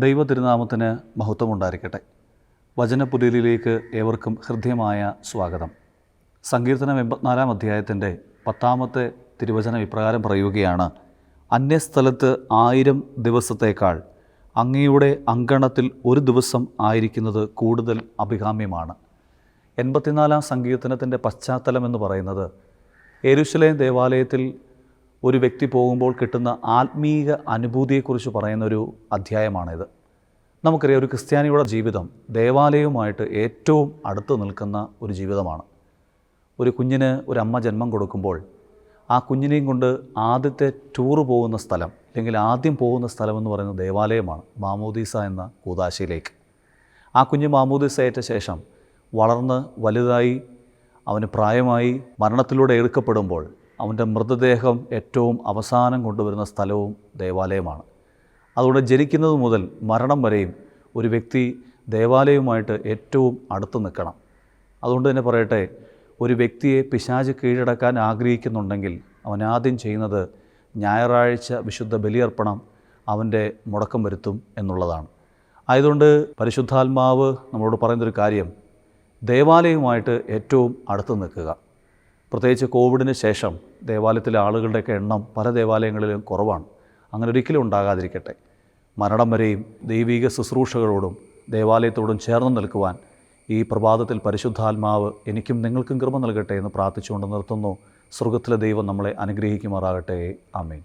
ദൈവ തിരുനാമത്തിന് മഹത്വമുണ്ടായിരിക്കട്ടെ. വചനപുലരിയിലേക്ക് ഏവർക്കും ഹൃദ്യമായ സ്വാഗതം. സങ്കീർത്തനം 84 അധ്യായത്തിൻ്റെ 10 തിരുവചനം ഇപ്രകാരം പറയുകയാണ്: അന്യസ്ഥലത്ത് 1000 ദിവസത്തേക്കാൾ അങ്ങയുടെ അങ്കണത്തിൽ ഒരു ദിവസം ആയിരിക്കുന്നത് കൂടുതൽ അഭികാമ്യമാണ്. 84 സങ്കീർത്തനത്തിൻ്റെ പശ്ചാത്തലം എന്ന് പറയുന്നത് യെരൂശലേം ദേവാലയത്തിൽ ഒരു വ്യക്തി പോകുമ്പോൾ കിട്ടുന്ന ആത്മീക അനുഭൂതിയെക്കുറിച്ച് പറയുന്നൊരു അധ്യായമാണിത്. നമുക്കറിയാം, ഒരു ക്രിസ്ത്യാനിയുടെ ജീവിതം ദേവാലയവുമായിട്ട് ഏറ്റവും അടുത്ത് നിൽക്കുന്ന ഒരു ജീവിതമാണ്. ഒരു കുഞ്ഞിന് ഒരു അമ്മ ജന്മം കൊടുക്കുമ്പോൾ ആ കുഞ്ഞിനെയും കൊണ്ട് ആദ്യത്തെ ടൂറ് പോകുന്ന സ്ഥലം, അല്ലെങ്കിൽ ആദ്യം പോകുന്ന സ്ഥലം എന്ന് പറയുന്നത് ദേവാലയമാണ്, മാമോദീസ എന്ന കൂദാശയിലേക്ക്. ആ കുഞ്ഞ് മാമോദീസ ഏറ്റ ശേഷം വളർന്ന് വലുതായി അവന് പ്രായമായി മരണത്തിലൂടെ എടുക്കപ്പെടുമ്പോൾ അവൻ്റെ മൃതദേഹം ഏറ്റവും അവസാനം കൊണ്ടുവരുന്ന സ്ഥലവും ദേവാലയമാണ്. അതുകൊണ്ട് ജനിക്കുന്നത് മുതൽ മരണം വരെയും ഒരു വ്യക്തി ദേവാലയവുമായിട്ട് ഏറ്റവും അടുത്ത് നിൽക്കണം. അതുകൊണ്ട് തന്നെ പറയട്ടെ, ഒരു വ്യക്തിയെ പിശാച് കീഴടക്കാൻ ആഗ്രഹിക്കുന്നുണ്ടെങ്കിൽ അവൻ ആദ്യം ചെയ്യുന്നത് ഞായറാഴ്ച വിശുദ്ധ ബലിയർപ്പണം അവൻ്റെ മുടക്കം വരുത്തും എന്നുള്ളതാണ്. ആയതുകൊണ്ട് പരിശുദ്ധാത്മാവ് നമ്മളോട് പറയുന്നൊരു കാര്യം, ദേവാലയവുമായിട്ട് ഏറ്റവും അടുത്ത് നിൽക്കുക. പ്രത്യേകിച്ച് കോവിഡിന് ശേഷം ദേവാലയത്തിലെ ആളുകളുടെയൊക്കെ എണ്ണം പല ദേവാലയങ്ങളിലും കുറവാണ്. അങ്ങനെ ഒരിക്കലും ഉണ്ടാകാതിരിക്കട്ടെ. മരണം വരെയും ദൈവിക ശുശ്രൂഷകളോടും ദേവാലയത്തോടും ചേർന്ന് നിൽക്കുവാൻ ഈ പ്രഭാതത്തിൽ പരിശുദ്ധാത്മാവ് എനിക്കും നിങ്ങൾക്കും കൃപ നൽകട്ടെ എന്ന് പ്രാർത്ഥിച്ചുകൊണ്ട് നിർത്തുന്നു. സ്വർഗ്ഗത്തിലെ ദൈവം നമ്മളെ അനുഗ്രഹിക്കുമാറാകട്ടെ. ആമേൻ.